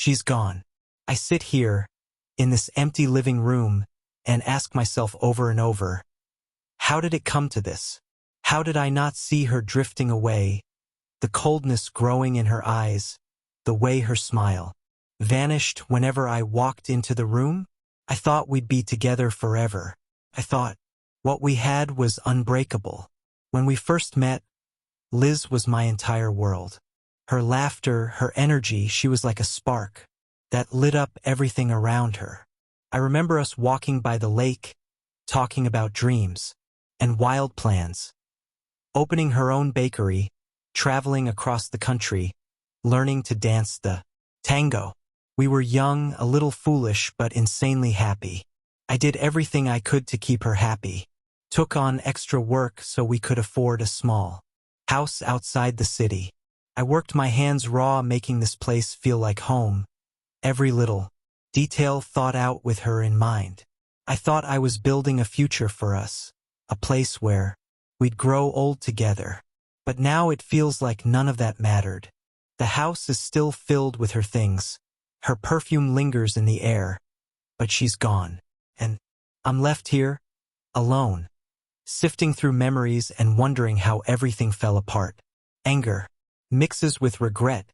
She's gone. I sit here, in this empty living room, and ask myself over and over, how did it come to this? How did I not see her drifting away, the coldness growing in her eyes, the way her smile vanished whenever I walked into the room? I thought we'd be together forever. I thought what we had was unbreakable. When we first met, Liz was my entire world. Her laughter, her energy, she was like a spark that lit up everything around her. I remember us walking by the lake, talking about dreams and wild plans, opening her own bakery, traveling across the country, learning to dance the tango. We were young, a little foolish, but insanely happy. I did everything I could to keep her happy. Took on extra work so we could afford a small house outside the city. I worked my hands raw, making this place feel like home. Every little detail thought out with her in mind. I thought I was building a future for us, a place where we'd grow old together. But now it feels like none of that mattered. The house is still filled with her things. Her perfume lingers in the air, but she's gone. And I'm left here, alone, sifting through memories and wondering how everything fell apart. Anger mixes with regret,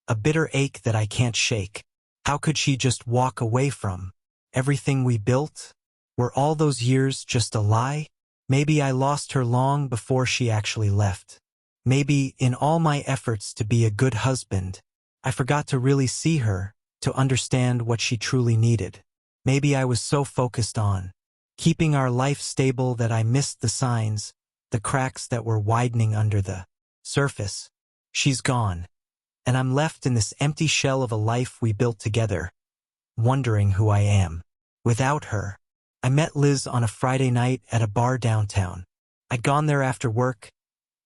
a bitter ache that I can't shake. How could she just walk away from everything we built? Were all those years just a lie? Maybe I lost her long before she actually left. Maybe in all my efforts to be a good husband, I forgot to really see her, to understand what she truly needed. Maybe I was so focused on keeping our life stable that I missed the signs, the cracks that were widening under the surface. She's gone, and I'm left in this empty shell of a life we built together, wondering who I am without her. I met Liz on a Friday night at a bar downtown. I'd gone there after work,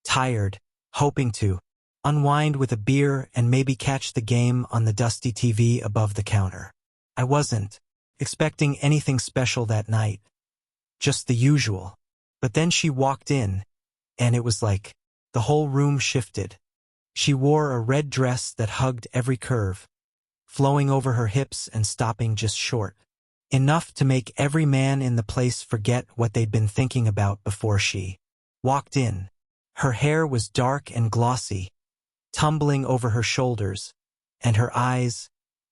tired, hoping to unwind with a beer and maybe catch the game on the dusty TV above the counter. I wasn't expecting anything special that night, just the usual. But then she walked in, and it was like the whole room shifted. She wore a red dress that hugged every curve, flowing over her hips and stopping just short, enough to make every man in the place forget what they'd been thinking about before she walked in. Her hair was dark and glossy, tumbling over her shoulders, and her eyes,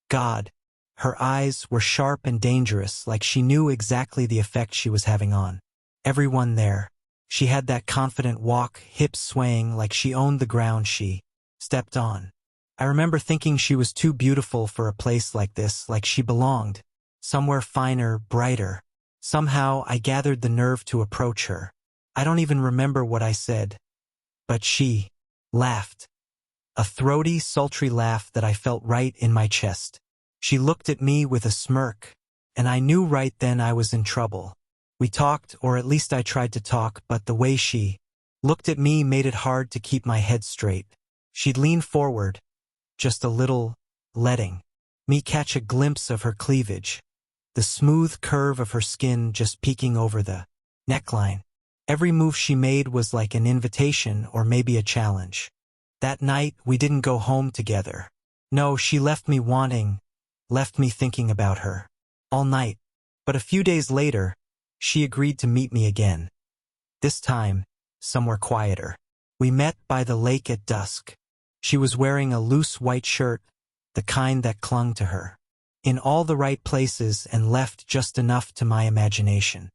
God, her eyes were sharp and dangerous, like she knew exactly the effect she was having on everyone there. She had that confident walk, hips swaying like she owned the ground she stepped on. I remember thinking she was too beautiful for a place like this, like she belonged somewhere finer, brighter. Somehow I gathered the nerve to approach her. I don't even remember what I said, but she laughed. A throaty, sultry laugh that I felt right in my chest. She looked at me with a smirk, and I knew right then I was in trouble. We talked, or at least I tried to talk, but the way she looked at me made it hard to keep my head straight. She'd lean forward, just a little, letting me catch a glimpse of her cleavage, the smooth curve of her skin just peeking over the neckline. Every move she made was like an invitation or maybe a challenge. That night, we didn't go home together. No, she left me wanting, left me thinking about her all night. But a few days later, she agreed to meet me again. This time, somewhere quieter. We met by the lake at dusk. She was wearing a loose white shirt, the kind that clung to her in all the right places and left just enough to my imagination.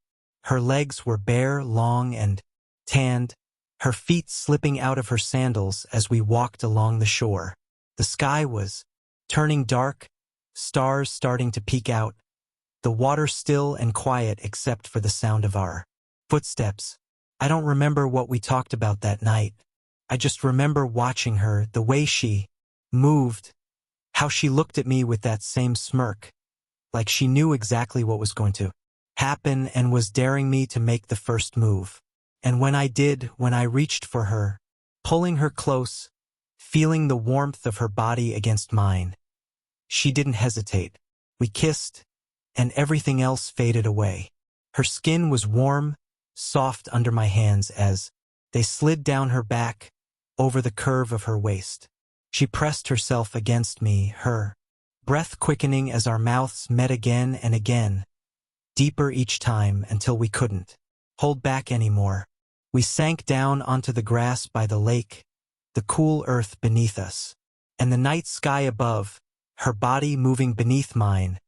Her legs were bare, long, and tanned, her feet slipping out of her sandals as we walked along the shore. The sky was turning dark, stars starting to peek out, the water still and quiet except for the sound of our footsteps. I don't remember what we talked about that night. I just remember watching her, the way she moved, how she looked at me with that same smirk, like she knew exactly what was going to happen and was daring me to make the first move. And when I did, when I reached for her, pulling her close, feeling the warmth of her body against mine, she didn't hesitate. We kissed, and everything else faded away. Her skin was warm, soft under my hands as they slid down her back, over the curve of her waist. She pressed herself against me, her breath quickening as our mouths met again and again, deeper each time until we couldn't hold back anymore. We sank down onto the grass by the lake, the cool earth beneath us, and the night sky above, her body moving beneath mine,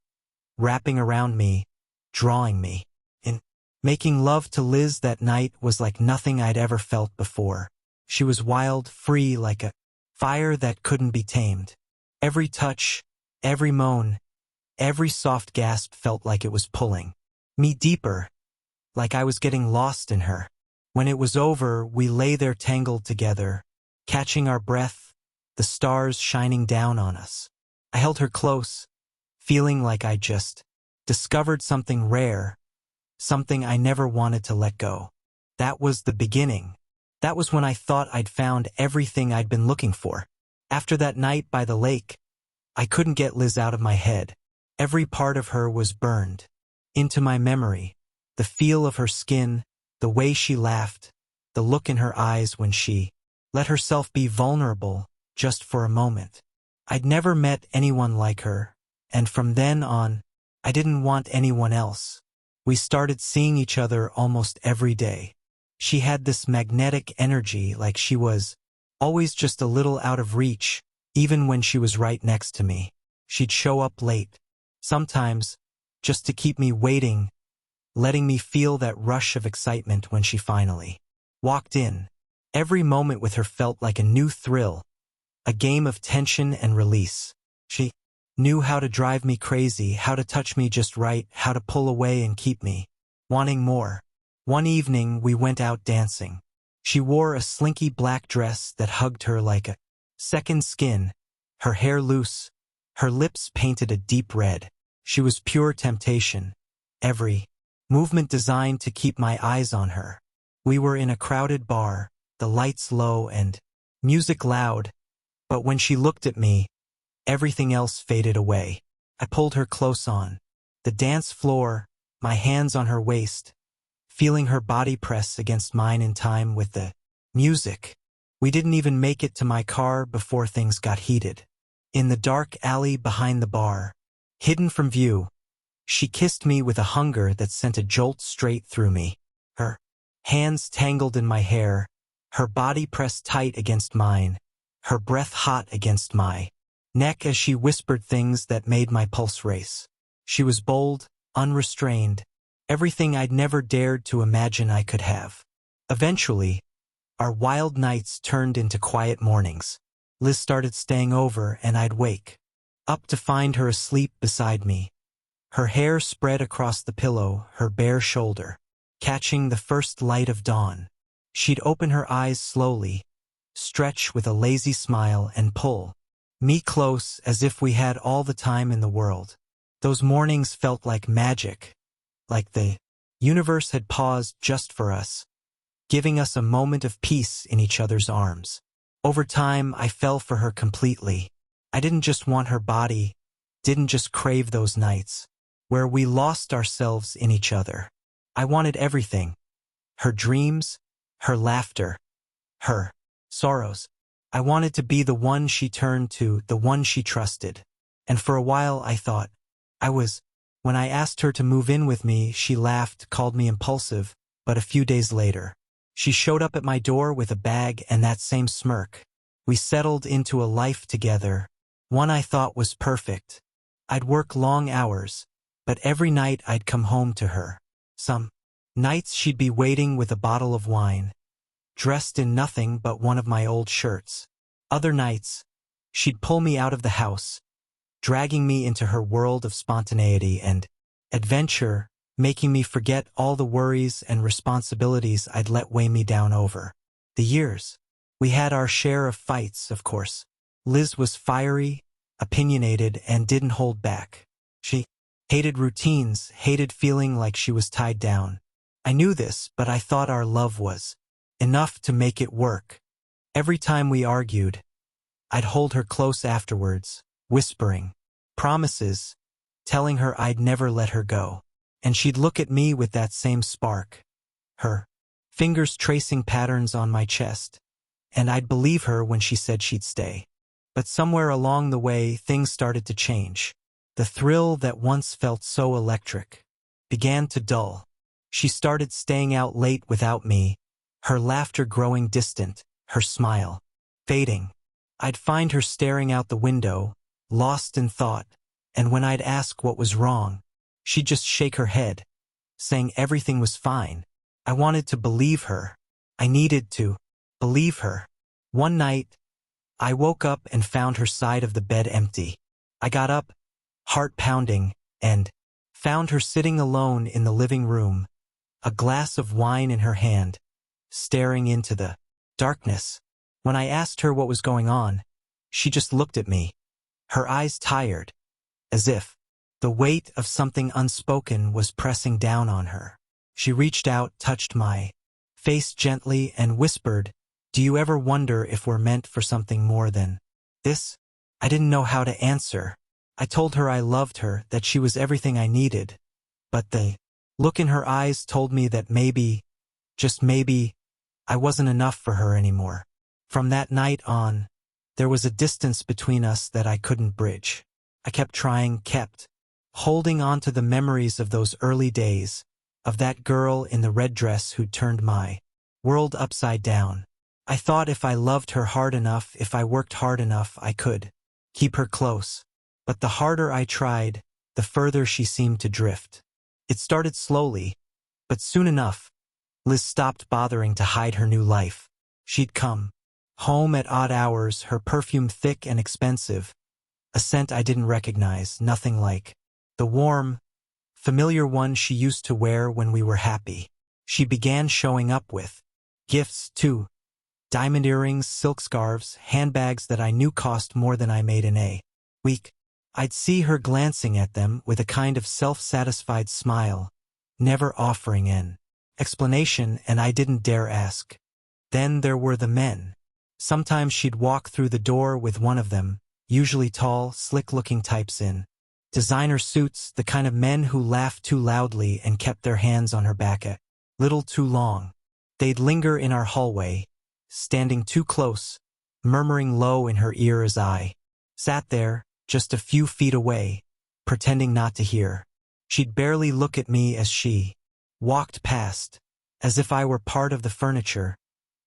wrapping around me, drawing me in. Making love to Liz that night was like nothing I'd ever felt before. She was wild, free, like a fire that couldn't be tamed. Every touch, every moan, every soft gasp felt like it was pulling me deeper, like I was getting lost in her. When it was over, we lay there tangled together, catching our breath, the stars shining down on us. I held her close, feeling like I just discovered something rare, something I never wanted to let go. That was the beginning. That was when I thought I'd found everything I'd been looking for. After that night by the lake, I couldn't get Liz out of my head. Every part of her was burned into my memory. The feel of her skin, the way she laughed, the look in her eyes when she let herself be vulnerable just for a moment. I'd never met anyone like her, and from then on, I didn't want anyone else. We started seeing each other almost every day. She had this magnetic energy, like she was always just a little out of reach, even when she was right next to me. She'd show up late, sometimes just to keep me waiting, letting me feel that rush of excitement when she finally walked in. Every moment with her felt like a new thrill, a game of tension and release. She knew how to drive me crazy, how to touch me just right, how to pull away and keep me wanting more. One evening, we went out dancing. She wore a slinky black dress that hugged her like a second skin, her hair loose, her lips painted a deep red. She was pure temptation, every movement designed to keep my eyes on her. We were in a crowded bar, the lights low and music loud, but when she looked at me, everything else faded away. I pulled her close on the dance floor, my hands on her waist, feeling her body press against mine in time with the music. We didn't even make it to my car before things got heated. In the dark alley behind the bar, hidden from view, she kissed me with a hunger that sent a jolt straight through me. Her hands tangled in my hair, her body pressed tight against mine, her breath hot against my neck as she whispered things that made my pulse race. She was bold, unrestrained, everything I'd never dared to imagine I could have. Eventually, our wild nights turned into quiet mornings. Liz started staying over and I'd wake up to find her asleep beside me. Her hair spread across the pillow, her bare shoulder catching the first light of dawn. She'd open her eyes slowly, stretch with a lazy smile and pull me close as if we had all the time in the world. Those mornings felt like magic, like the universe had paused just for us, giving us a moment of peace in each other's arms. Over time, I fell for her completely. I didn't just want her body, didn't just crave those nights where we lost ourselves in each other. I wanted everything. Her dreams, her laughter, her sorrows. I wanted to be the one she turned to, the one she trusted. And for a while I thought I was. When I asked her to move in with me, she laughed, called me impulsive, but a few days later, she showed up at my door with a bag and that same smirk. We settled into a life together, one I thought was perfect. I'd work long hours, but every night I'd come home to her. Some nights she'd be waiting with a bottle of wine, dressed in nothing but one of my old shirts. Other nights, she'd pull me out of the house, dragging me into her world of spontaneity and adventure, making me forget all the worries and responsibilities I'd let weigh me down over the years. We had our share of fights, of course. Liz was fiery, opinionated, and didn't hold back. She hated routines, hated feeling like she was tied down. I knew this, but I thought our love was enough to make it work. Every time we argued, I'd hold her close afterwards, whispering promises, telling her I'd never let her go. And she'd look at me with that same spark, her fingers tracing patterns on my chest, and I'd believe her when she said she'd stay. But somewhere along the way, things started to change. The thrill that once felt so electric began to dull. She started staying out late without me, her laughter growing distant, her smile fading. I'd find her staring out the window, lost in thought, and when I'd ask what was wrong, she'd just shake her head, saying everything was fine. I wanted to believe her. I needed to believe her. One night, I woke up and found her side of the bed empty. I got up, heart pounding, and found her sitting alone in the living room, a glass of wine in her hand, staring into the darkness. When I asked her what was going on, she just looked at me, her eyes tired, as if the weight of something unspoken was pressing down on her. She reached out, touched my face gently, and whispered, "Do you ever wonder if we're meant for something more than this?" I didn't know how to answer. I told her I loved her, that she was everything I needed. But the look in her eyes told me that maybe, just maybe, I wasn't enough for her anymore. From that night on, there was a distance between us that I couldn't bridge. I kept trying, kept holding on to the memories of those early days, of that girl in the red dress who turned my world upside down. I thought if I loved her hard enough, if I worked hard enough, I could keep her close. But the harder I tried, the further she seemed to drift. It started slowly, but soon enough, Liz stopped bothering to hide her new life. She'd come home at odd hours, her perfume thick and expensive, a scent I didn't recognize, nothing like the warm, familiar one she used to wear when we were happy. She began showing up with gifts, too. Diamond earrings, silk scarves, handbags that I knew cost more than I made in a week. I'd see her glancing at them with a kind of self-satisfied smile, never offering an explanation, and I didn't dare ask. Then there were the men. Sometimes she'd walk through the door with one of them, usually tall, slick-looking types in designer suits, the kind of men who laughed too loudly and kept their hands on her back a little too long. They'd linger in our hallway, standing too close, murmuring low in her ear as I sat there, just a few feet away, pretending not to hear. She'd barely look at me as she walked past, as if I were part of the furniture,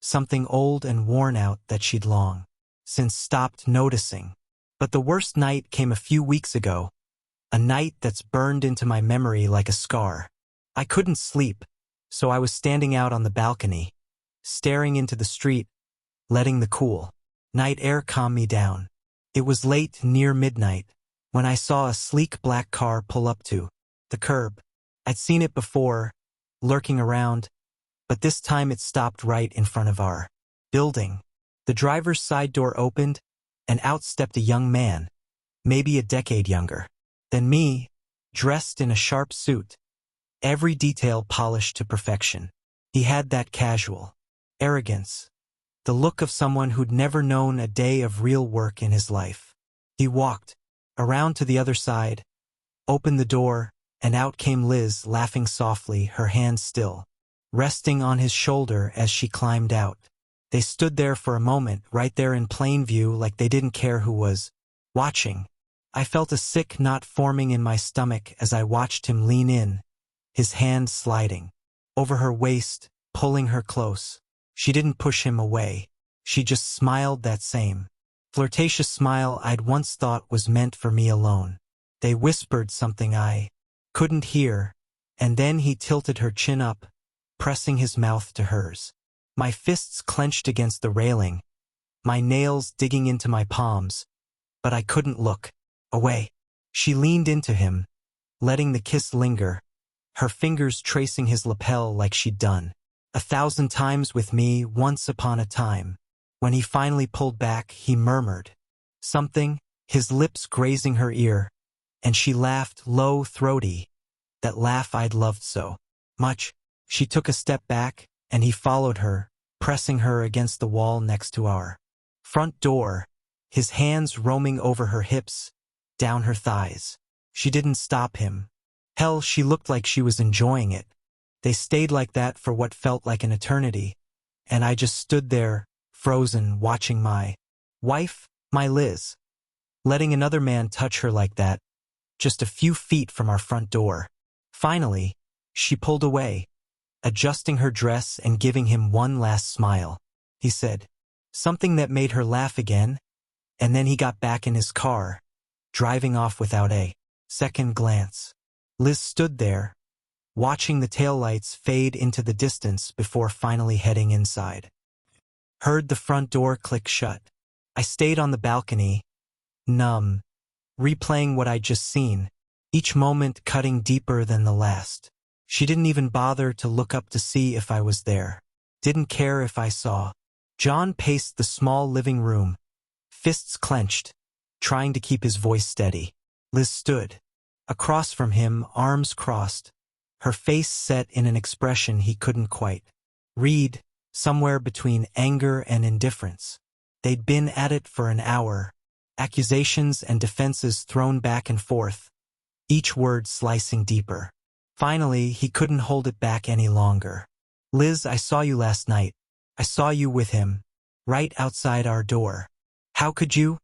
something old and worn out that she'd long since stopped noticing. But the worst night came a few weeks ago, a night that's burned into my memory like a scar. I couldn't sleep, so I was standing out on the balcony, staring into the street, letting the cool night air calm me down. It was late, near midnight, when I saw a sleek black car pull up to the curb. I'd seen it before, lurking around, but this time it stopped right in front of our building. The driver's side door opened, and out stepped a young man, maybe a decade younger than me, dressed in a sharp suit, every detail polished to perfection. He had that casual arrogance, the look of someone who'd never known a day of real work in his life. He walked around to the other side, opened the door, and out came Liz, laughing softly, her hand still resting on his shoulder as she climbed out. They stood there for a moment, right there in plain view, like they didn't care who was watching. I felt a sick knot forming in my stomach as I watched him lean in, his hand sliding over her waist, pulling her close. She didn't push him away. She just smiled, that same flirtatious smile I'd once thought was meant for me alone. They whispered something I couldn't hear, and then he tilted her chin up, pressing his mouth to hers. My fists clenched against the railing, my nails digging into my palms, but I couldn't look away. She leaned into him, letting the kiss linger, her fingers tracing his lapel like she'd done 1,000 times with me once upon a time. When he finally pulled back, he murmured something, his lips grazing her ear, and she laughed, low, throaty, that laugh I'd loved so much. She took a step back, and he followed her, pressing her against the wall next to our front door, his hands roaming over her hips, down her thighs. She didn't stop him. Hell, she looked like she was enjoying it. They stayed like that for what felt like an eternity, and I just stood there, frozen, watching my wife My Liz. Letting another man touch her like that, just a few feet from our front door. Finally, she pulled away, adjusting her dress and giving him one last smile. He said something that made her laugh again, and then he got back in his car, driving off without a second glance. Liz stood there, watching the taillights fade into the distance before finally heading inside. Heard the front door click shut. I stayed on the balcony, numb, replaying what I'd just seen, each moment cutting deeper than the last. She didn't even bother to look up to see if I was there. Didn't care if I saw. John paced the small living room, fists clenched, trying to keep his voice steady. Liz stood across from him, arms crossed, her face set in an expression he couldn't quite read, somewhere between anger and indifference. They'd been at it for an hour, accusations and defenses thrown back and forth, each word slicing deeper. Finally, he couldn't hold it back any longer. Liz, I saw you last night. I saw you with him, right outside our door. How could you?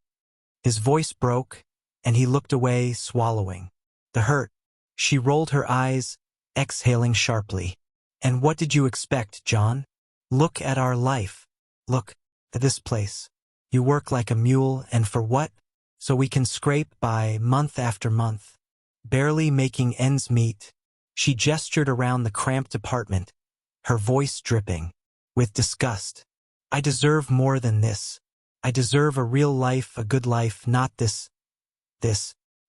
His voice broke, and he looked away, swallowing the hurt. She rolled her eyes, exhaling sharply. And what did you expect, John? Look at our life. Look at this place. You work like a mule, and for what? So we can scrape by month after month, barely making ends meet. She gestured around the cramped apartment, her voice dripping with disgust. I deserve more than this. I deserve a real life, a good life, not this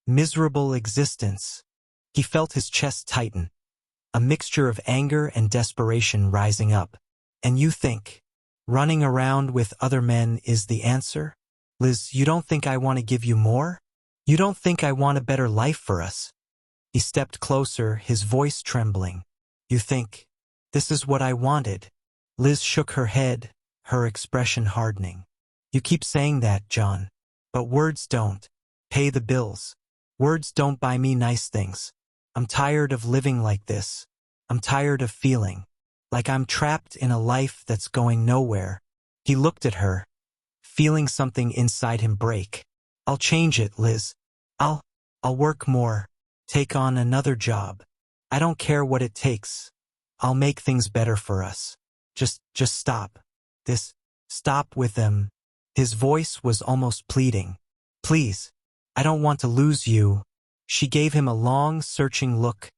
miserable existence. He felt his chest tighten, a mixture of anger and desperation rising up. And you think running around with other men is the answer? Liz, you don't think I want to give you more? You don't think I want a better life for us? He stepped closer, his voice trembling. You think this is what I wanted? Liz shook her head, her expression hardening. You keep saying that, John. But words don't pay the bills. Words don't buy me nice things. I'm tired of living like this. I'm tired of feeling like I'm trapped in a life that's going nowhere. He looked at her, feeling something inside him break. I'll change it, Liz. I'll work more, take on another job. I don't care what it takes. I'll make things better for us. Just stop. Stop with them. His voice was almost pleading. Please, I don't want to lose you. She gave him a long, searching look,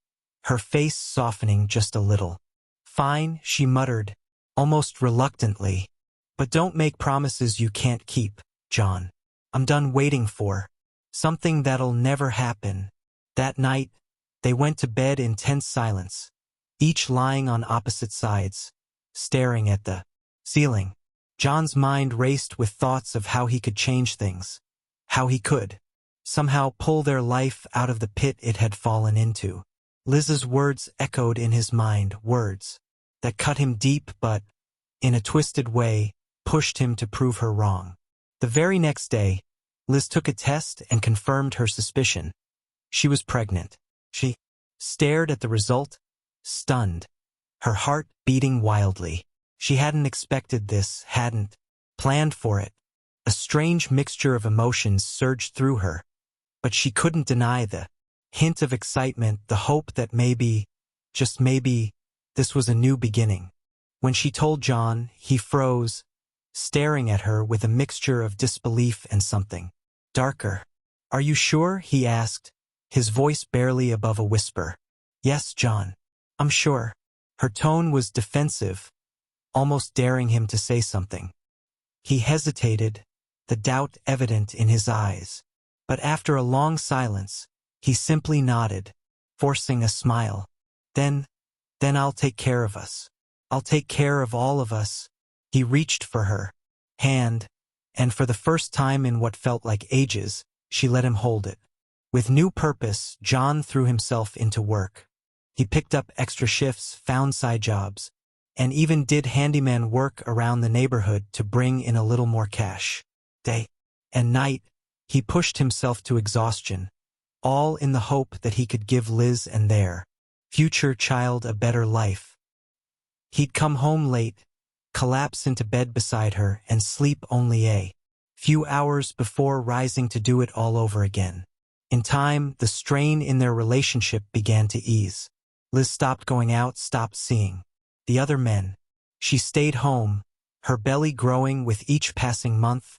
her face softening just a little. Fine, she muttered, almost reluctantly. But don't make promises you can't keep, John. I'm done waiting for something that'll never happen. That night, they went to bed in tense silence, each lying on opposite sides, staring at the ceiling. John's mind raced with thoughts of how he could change things, how he could somehow pull their life out of the pit it had fallen into. Liz's words echoed in his mind, words that cut him deep but, in a twisted way, pushed him to prove her wrong. The very next day, Liz took a test and confirmed her suspicion. She was pregnant. She stared at the result, stunned, her heart beating wildly. She hadn't expected this, hadn't planned for it. A strange mixture of emotions surged through her, but she couldn't deny the hint of excitement, the hope that maybe, just maybe, this was a new beginning. When she told John, he froze, staring at her with a mixture of disbelief and something darker. Are you sure? He asked, his voice barely above a whisper. Yes, John, I'm sure. Her tone was defensive, almost daring him to say something. He hesitated, the doubt evident in his eyes. But after a long silence, he simply nodded, forcing a smile. Then I'll take care of us. I'll take care of all of us. He reached for her hand, and for the first time in what felt like ages, she let him hold it. With new purpose, John threw himself into work. He picked up extra shifts, found side jobs, and even did handyman work around the neighborhood to bring in a little more cash. Day and night, he pushed himself to exhaustion, all in the hope that he could give Liz and their future child a better life. He'd come home late, collapse into bed beside her, and sleep only a few hours before rising to do it all over again. In time, the strain in their relationship began to ease. Liz stopped going out, stopped seeing the other men. She stayed home, her belly growing with each passing month,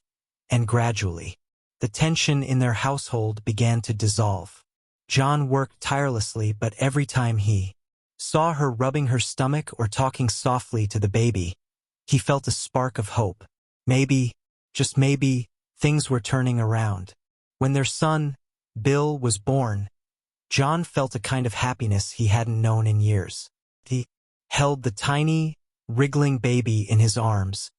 and gradually, the tension in their household began to dissolve. John worked tirelessly, but every time he saw her rubbing her stomach or talking softly to the baby, he felt a spark of hope. Maybe, just maybe, things were turning around. When their son, Bill, was born, John felt a kind of happiness he hadn't known in years. He held the tiny, wriggling baby in his arms,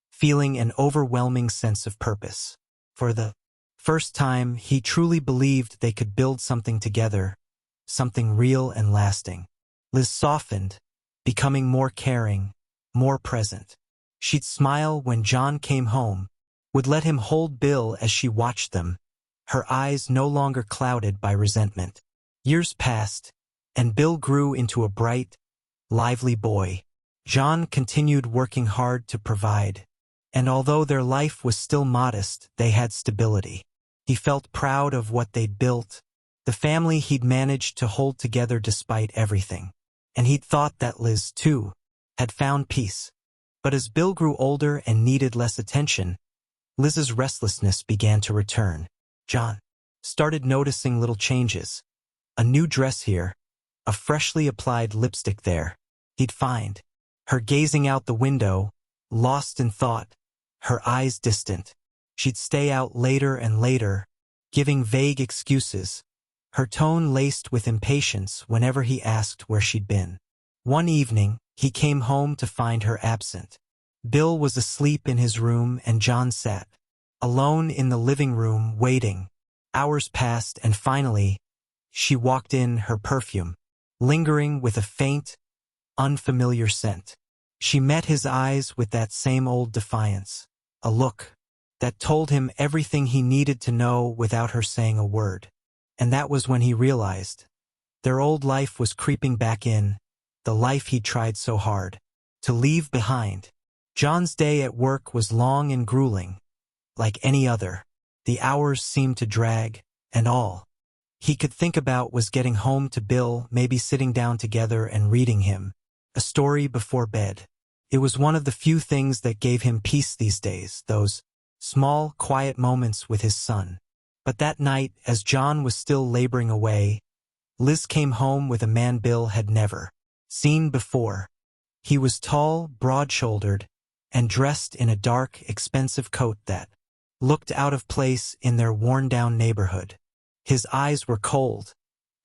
feeling an overwhelming sense of purpose. For the first time, he truly believed they could build something together, something real and lasting. Liz softened, becoming more caring, more present. She'd smile when John came home, would let him hold Bill as she watched them, her eyes no longer clouded by resentment. Years passed, and Bill grew into a bright, lively boy. John continued working hard to provide, and although their life was still modest, they had stability. He felt proud of what they'd built, the family he'd managed to hold together despite everything. And he'd thought that Liz, too, had found peace. But as Bill grew older and needed less attention, Liz's restlessness began to return. John started noticing little changes. A new dress here, a freshly applied lipstick there. He'd find her gazing out the window, lost in thought, her eyes distant. She'd stay out later and later, giving vague excuses, her tone laced with impatience whenever he asked where she'd been. One evening, he came home to find her absent. Bill was asleep in his room and John sat alone in the living room waiting. Hours passed and finally, she walked in, her perfume lingering with a faint, unfamiliar scent. She met his eyes with that same old defiance, a look that told him everything he needed to know without her saying a word. And that was when he realized their old life was creeping back in, the life he'd tried so hard to leave behind. John's day at work was long and grueling. Like any other, the hours seemed to drag, and all he could think about was getting home to Bill, maybe sitting down together and reading him a story before bed. It was one of the few things that gave him peace these days, those small, quiet moments with his son. But that night, as John was still laboring away, Liz came home with a man Bill had never seen before. He was tall, broad-shouldered, and dressed in a dark, expensive coat that looked out of place in their worn-down neighborhood. His eyes were cold,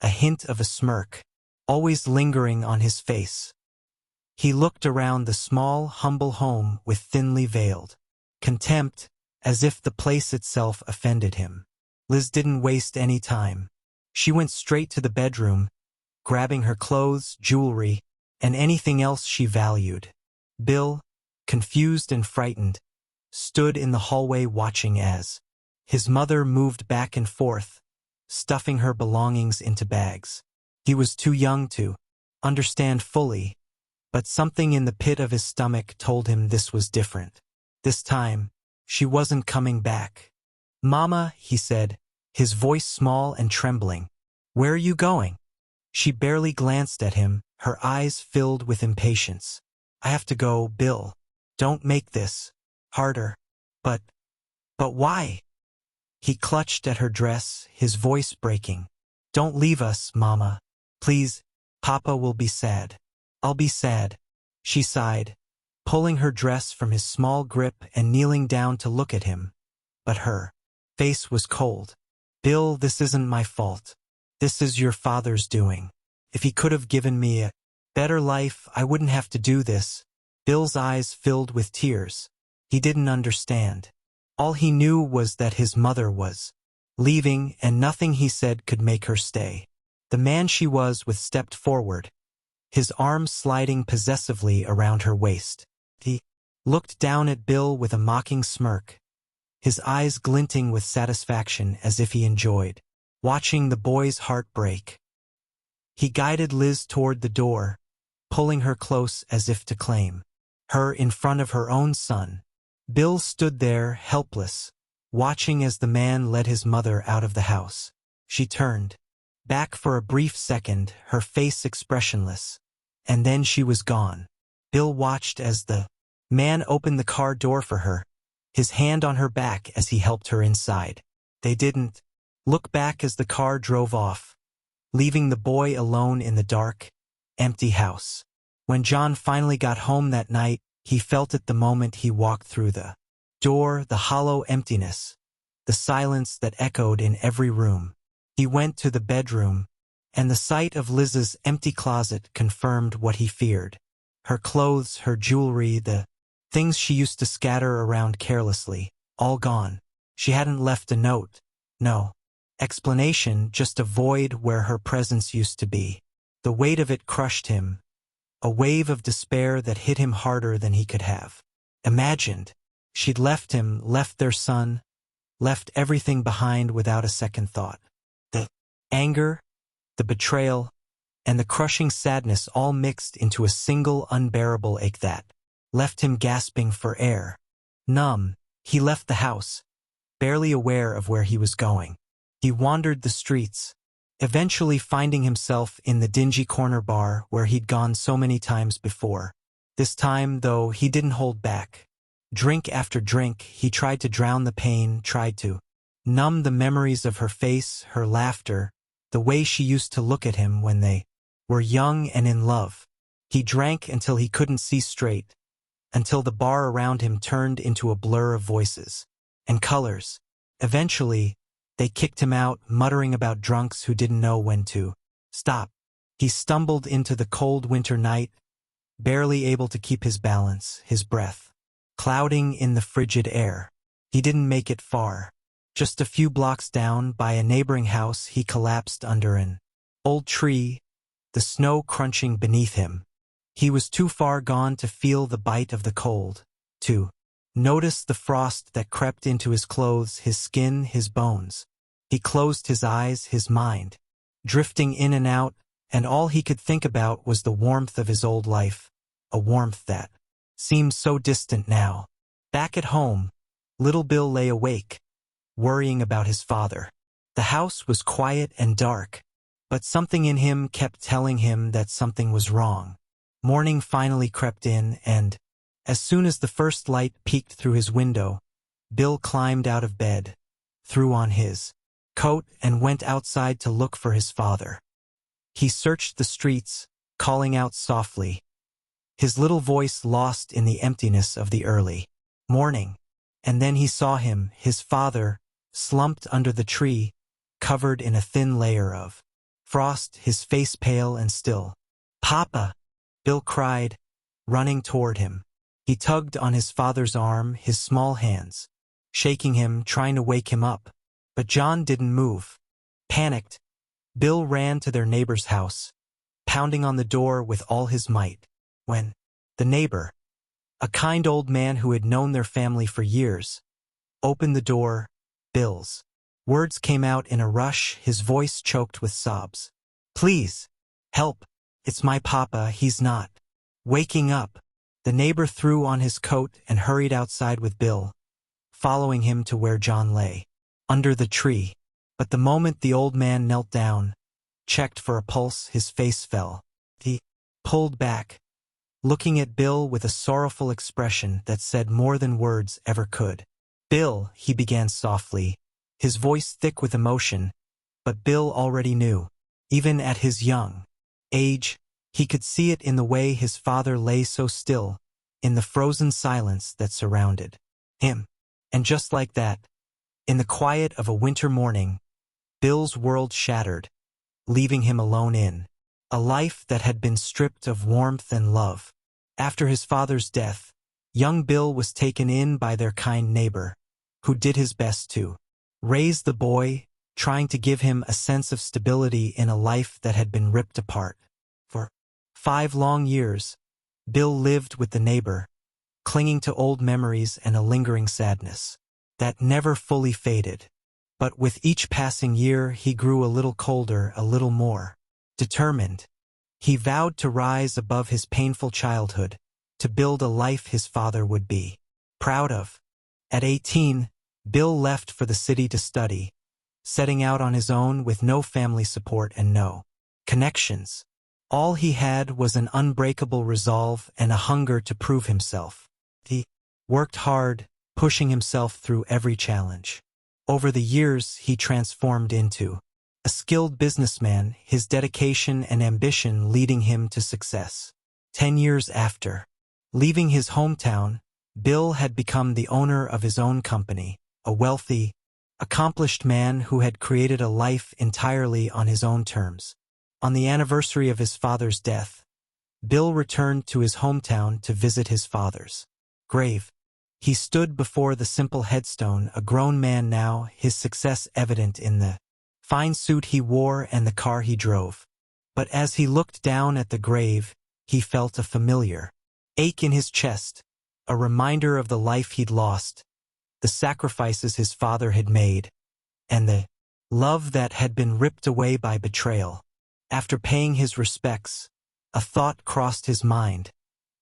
a hint of a smirk always lingering on his face. He looked around the small, humble home with thinly veiled contempt, as if the place itself offended him. Liz didn't waste any time. She went straight to the bedroom, grabbing her clothes, jewelry, and anything else she valued. Bill, confused and frightened, stood in the hallway watching as his mother moved back and forth, stuffing her belongings into bags. He was too young to understand fully, but something in the pit of his stomach told him this was different. This time, she wasn't coming back. "Mama," he said, his voice small and trembling. "Where are you going?" She barely glanced at him, her eyes filled with impatience. "I have to go, Bill. Don't make this harder." But why?" He clutched at her dress, his voice breaking. "Don't leave us, Mama. Please, Papa will be sad." "I'll be sad," she sighed, pulling her dress from his small grip and kneeling down to look at him. But her face was cold. "Bill, this isn't my fault. This is your father's doing. If he could have given me a better life, I wouldn't have to do this." Bill's eyes filled with tears. He didn't understand. All he knew was that his mother was leaving, and nothing he said could make her stay. The man she was with stepped forward, his arms sliding possessively around her waist. He looked down at Bill with a mocking smirk, his eyes glinting with satisfaction as if he enjoyed watching the boy's heart break. He guided Liz toward the door, pulling her close as if to claim her in front of her own son. Bill stood there, helpless, watching as the man led his mother out of the house. She turned back for a brief second, her face expressionless, and then she was gone. Bill watched as the man opened the car door for her, his hand on her back as he helped her inside. They didn't look back as the car drove off, leaving the boy alone in the dark, empty house. When John finally got home that night, he felt it the moment he walked through the door, the hollow emptiness, the silence that echoed in every room. He went to the bedroom, and the sight of Liz's empty closet confirmed what he feared. Her clothes, her jewelry, the things she used to scatter around carelessly, all gone. She hadn't left a note. No explanation, just a void where her presence used to be. The weight of it crushed him, a wave of despair that hit him harder than he could have imagined. She'd left him, left their son, left everything behind without a second thought. The anger, the betrayal, and the crushing sadness all mixed into a single unbearable ache that left him gasping for air. Numb, he left the house, barely aware of where he was going. He wandered the streets, eventually finding himself in the dingy corner bar where he'd gone so many times before. This time, though, he didn't hold back. Drink after drink, he tried to drown the pain, tried to numb the memories of her face, her laughter, the way she used to look at him when they were young and in love. He drank until he couldn't see straight, until the bar around him turned into a blur of voices and colors. Eventually, they kicked him out, muttering about drunks who didn't know when to stop. He stumbled into the cold winter night, barely able to keep his balance, his breath clouding in the frigid air. He didn't make it far. Just a few blocks down, by a neighboring house, he collapsed under an old tree, the snow crunching beneath him. He was too far gone to feel the bite of the cold, to notice the frost that crept into his clothes, his skin, his bones. He closed his eyes, his mind drifting in and out, and all he could think about was the warmth of his old life, a warmth that seemed so distant now. Back at home, little Bill lay awake, worrying about his father. The house was quiet and dark, but something in him kept telling him that something was wrong. Morning finally crept in, and as soon as the first light peeked through his window, Bill climbed out of bed, threw on his coat, and went outside to look for his father. He searched the streets, calling out softly, his little voice lost in the emptiness of the early morning. And then he saw him, his father, slumped under the tree, covered in a thin layer of frost, his face pale and still. "Papa!" Bill cried, running toward him. He tugged on his father's arm, his small hands shaking him, trying to wake him up. But John didn't move. Panicked, Bill ran to their neighbor's house, pounding on the door with all his might. When the neighbor, a kind old man who had known their family for years, opened the door, Bill's words came out in a rush, his voice choked with sobs. "Please, help. It's my papa, he's not waking up." The neighbor threw on his coat and hurried outside with Bill, following him to where John lay, under the tree. But the moment the old man knelt down, checked for a pulse, his face fell. He pulled back, looking at Bill with a sorrowful expression that said more than words ever could. "Bill," he began softly, his voice thick with emotion, but Bill already knew. Even at his young age, he could see it in the way his father lay so still, in the frozen silence that surrounded him. And just like that, in the quiet of a winter morning, Bill's world shattered, leaving him alone in a life that had been stripped of warmth and love. After his father's death, young Bill was taken in by their kind neighbor, who did his best to raise the boy, trying to give him a sense of stability in a life that had been ripped apart. For 5 long years, Bill lived with the neighbor, clinging to old memories and a lingering sadness that never fully faded. But with each passing year, he grew a little colder, a little more determined. He vowed to rise above his painful childhood, to build a life his father would be proud of. At 18, Bill left for the city to study, setting out on his own with no family support and no connections. All he had was an unbreakable resolve and a hunger to prove himself. He worked hard, pushing himself through every challenge. Over the years, he transformed into a skilled businessman, his dedication and ambition leading him to success. 10 years after leaving his hometown, Bill had become the owner of his own company, a wealthy, accomplished man who had created a life entirely on his own terms. On the anniversary of his father's death, Bill returned to his hometown to visit his father's grave. He stood before the simple headstone, a grown man now, his success evident in the fine suit he wore and the car he drove. But as he looked down at the grave, he felt a familiar ache in his chest, a reminder of the life he'd lost, the sacrifices his father had made, and the love that had been ripped away by betrayal. After paying his respects, a thought crossed his mind,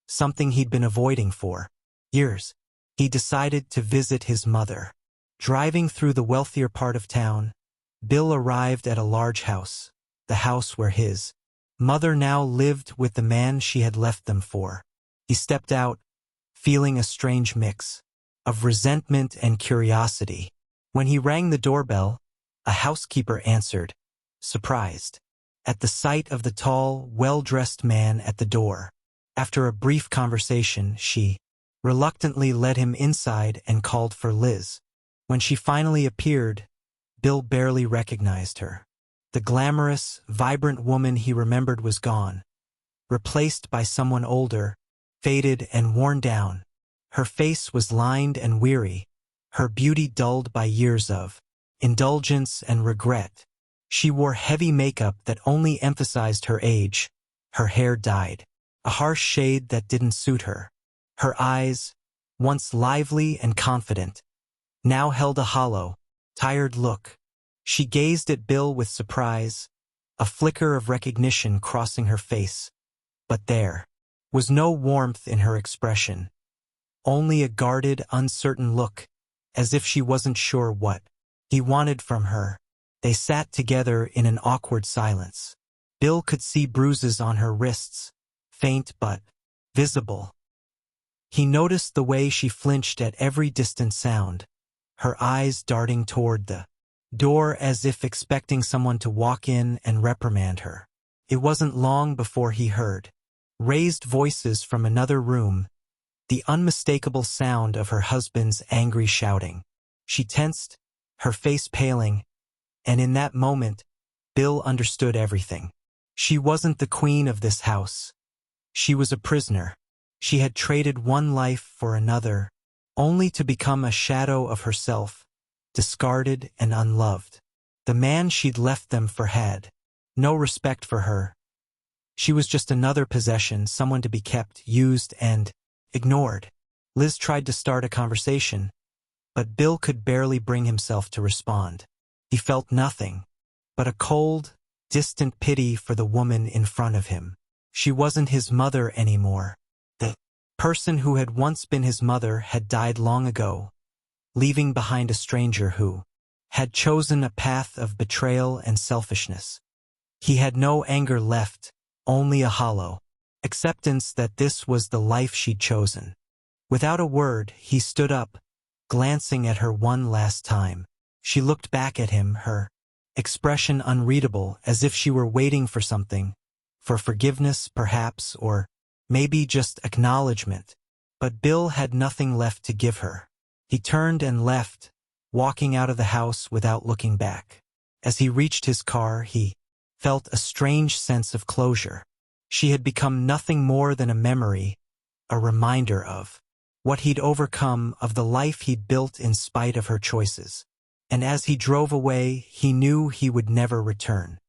something he'd been avoiding for years. He decided to visit his mother. Driving through the wealthier part of town, Bill arrived at a large house, the house where his mother now lived with the man she had left them for. He stepped out, feeling a strange mix of resentment and curiosity. When he rang the doorbell, a housekeeper answered, surprised at the sight of the tall, well-dressed man at the door. After a brief conversation, she reluctantly led him inside and called for Liz. When she finally appeared, Bill barely recognized her. The glamorous, vibrant woman he remembered was gone, replaced by someone older, faded and worn down. Her face was lined and weary, her beauty dulled by years of indulgence and regret. She wore heavy makeup that only emphasized her age, her hair dyed a harsh shade that didn't suit her. Her eyes, once lively and confident, now held a hollow, tired look. She gazed at Bill with surprise, a flicker of recognition crossing her face. But there was no warmth in her expression, only a guarded, uncertain look, as if she wasn't sure what he wanted from her. They sat together in an awkward silence. Bill could see bruises on her wrists, faint but visible. He noticed the way she flinched at every distant sound, her eyes darting toward the door as if expecting someone to walk in and reprimand her. It wasn't long before he heard raised voices from another room, the unmistakable sound of her husband's angry shouting. She tensed, her face paling, and in that moment, Bill understood everything. She wasn't the queen of this house. She was a prisoner. She had traded one life for another, only to become a shadow of herself, discarded and unloved. The man she'd left them for had no respect for her. She was just another possession, someone to be kept, used, and ignored. Liz tried to start a conversation, but Bill could barely bring himself to respond. He felt nothing but a cold, distant pity for the woman in front of him. She wasn't his mother anymore. The person who had once been his mother had died long ago, leaving behind a stranger who had chosen a path of betrayal and selfishness. He had no anger left, only a hollow acceptance that this was the life she'd chosen. Without a word, he stood up, glancing at her one last time. She looked back at him, her expression unreadable, as if she were waiting for something, for forgiveness perhaps, or maybe just acknowledgement. But Bill had nothing left to give her. He turned and left, walking out of the house without looking back. As he reached his car, he felt a strange sense of closure. She had become nothing more than a memory, a reminder of what he'd overcome, of the life he'd built in spite of her choices. And as he drove away, he knew he would never return.